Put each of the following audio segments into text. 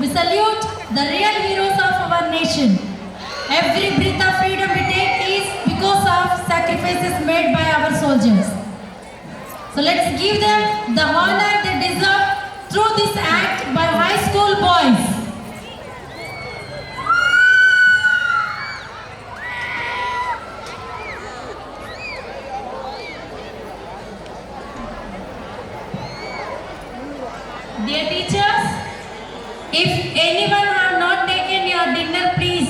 We salute the real heroes of our nation. Every breath of freedom we take is because of sacrifices made by our soldiers. So let's give them the honor they deserve through this act by high school boys. Dear teachers, if anyone have not taken your dinner, please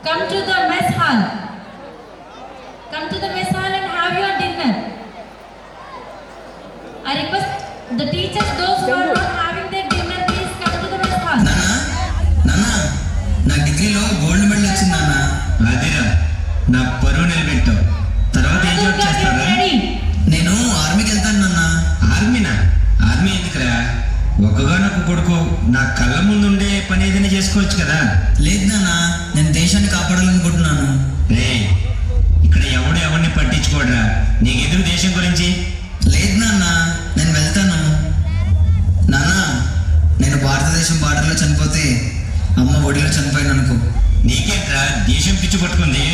come to the mess hall. Come to the mess hall and have your dinner. I request the teachers, those who are not having their dinner, please come to the mess hall. నాన్న నా డిగ్రీలో gold medal వచ్చింది నాన్న. అదేరా నా పరువు నిలబెట్టావు. తర్వాత ఏం జాబ్ చేస్తారా? నేను ఆర్మీకి వెళ్తాను నాన్న. ఆర్మీనా? ఆర్మీ ఎందుకురా? ఒక్కగానొక్క కొడుకు నా కళ్ళ ముందు ఉండే పని ఏదైనా చేసుకోవచ్చు కదా. లేదు నాన్న, నేను దేశాన్ని కాపాడాలనుకుంటున్నాను. రే, ఇక్కడ ఎవడు ఎవరిని పట్టించుకోడరా. నీకెందుకు దేశం గురించి? లేదు నాన్న, నేను వెళ్తాను. నాన్న, నేను భారతదేశం బార్డర్లో చనిపోతే అమ్మ ఒడిలో చనిపోయాను అనుకో. నీకేంట్రా దేశం పిచ్చి పట్టుకుంది?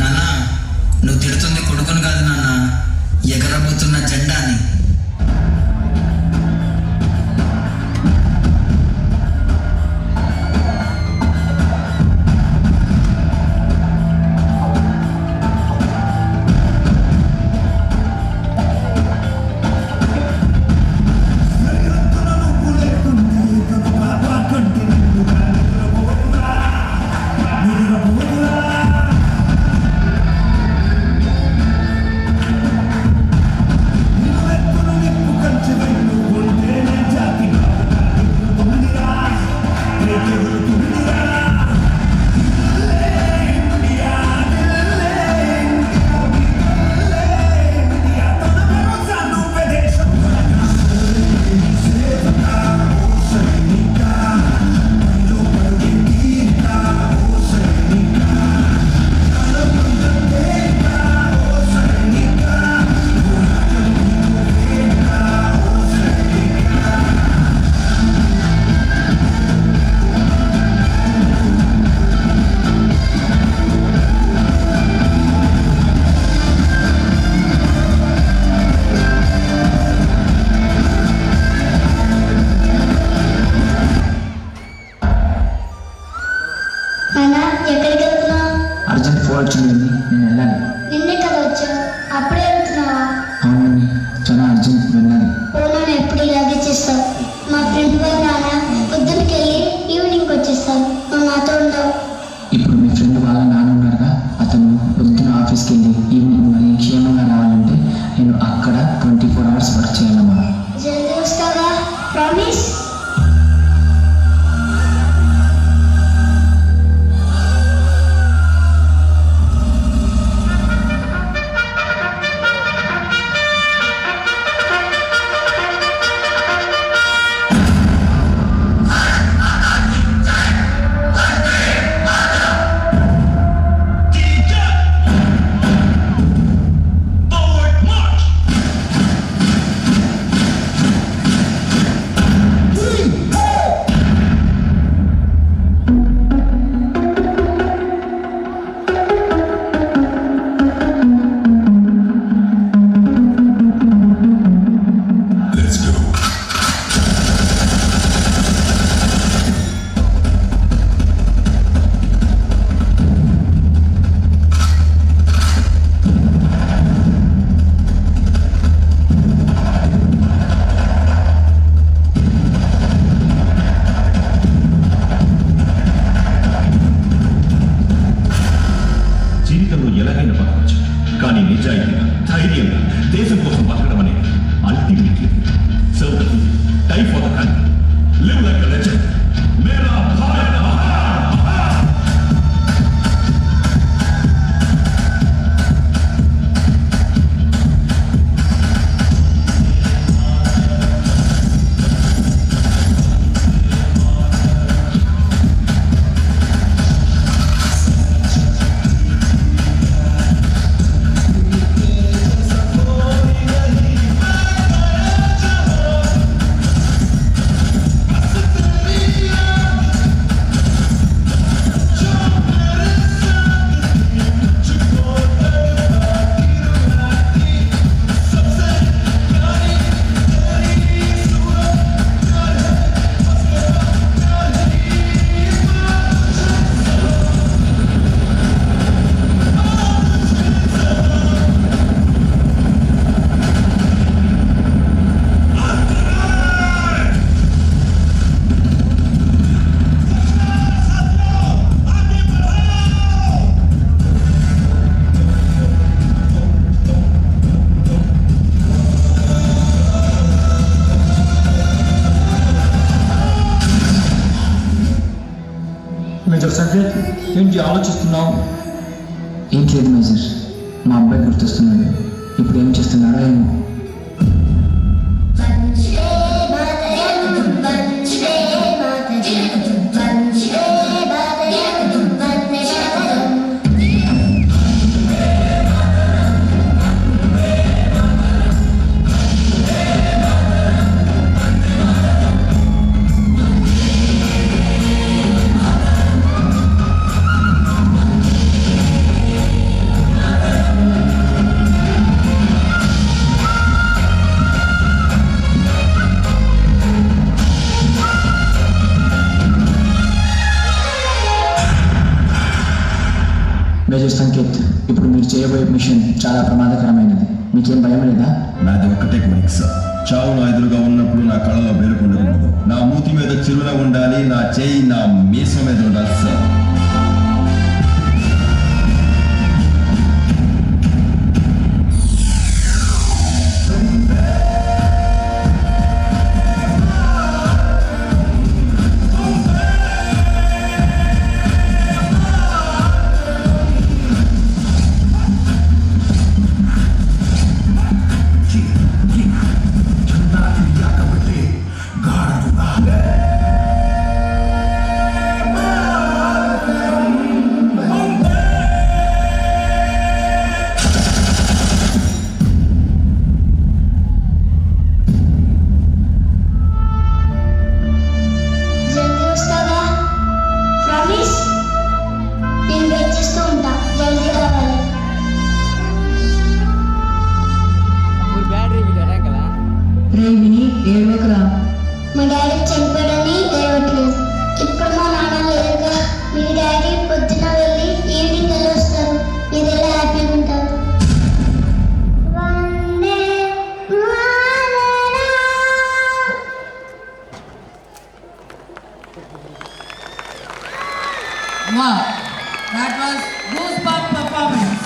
నాన్న, నువ్వు తిడుతుంది కొడుకుని కాదు నాన్న, ఎగరబోతున్న జెండాని. అర్జెంట్ ఫోన్ వచ్చింది, నేను వెళ్ళాలి. నిన్నే కదా వచ్చా, అప్పుడే వెళ్తున్నావా? అవునండి, చాలా అర్జెంట్, వెళ్ళాలి. ఫోన్ ఎప్పుడు ఇలాగే చేస్తావు? మా ఫ్రెండ్ వాళ్ళ నాన్న పొద్దున్నకి వెళ్ళి ఈవినింగ్ వచ్చేస్తావు, నువ్వు నాతో ఉండవు. ఇప్పుడు మీ ఫ్రెండ్ వాళ్ళ నాన్న ఉన్నారుగా, అతను పొద్దున ఆఫీస్కి వెళ్ళి ఈవినింగ్ మళ్ళీ క్షేమంగా రావాలంటే నేను అక్కడ 24 hours వర్క్ చేయాలమ్మా. జల్దీ వస్తావా? Promise? Forward march! Mister Sanket, ఏంటి ఆలోచిస్తున్నావు? ఏం లేదు మేజర్, మా అబ్బాయి గుర్తొస్తున్నాడు. ఇప్పుడు ఏం చేస్తున్నాడో ఏమో. మేజర్ సంకేత్, ఇప్పుడు మీరు చేయబోయే మిషన్ చాలా ప్రమాదకరమైనది. మీకేం భయం లేదా? నాది ఒక్కటే కోరిక సార్, చావు నా ఎదురుగా ఉన్నప్పుడు నా కళ్ళలో వేరుకుండకూడదు. నా మూతి మీద చిరున ఉండాలి, నా చేయి నా మీసం మీద ఉండాలి సార్. జల్దీ వస్తావా? ప్రామిస్? నేను వెయిట్ చేస్తూ ఉంటా, జల్దీ రావాలి. రే విని ఏడవకురా. మా డాడీ చనిపోయాడని ఏడవట్లేదు. ఇప్పుడు మా నాన్న లేరుగా. మీ డాడీ పొద్దున వెళ్ళి ఈవినింగ్ వెళ్ళి వస్తారు. మీరు ఎలా హ్యాపీగా ఉంటారు? Vande Mataram. Wow, that was goosebump performance.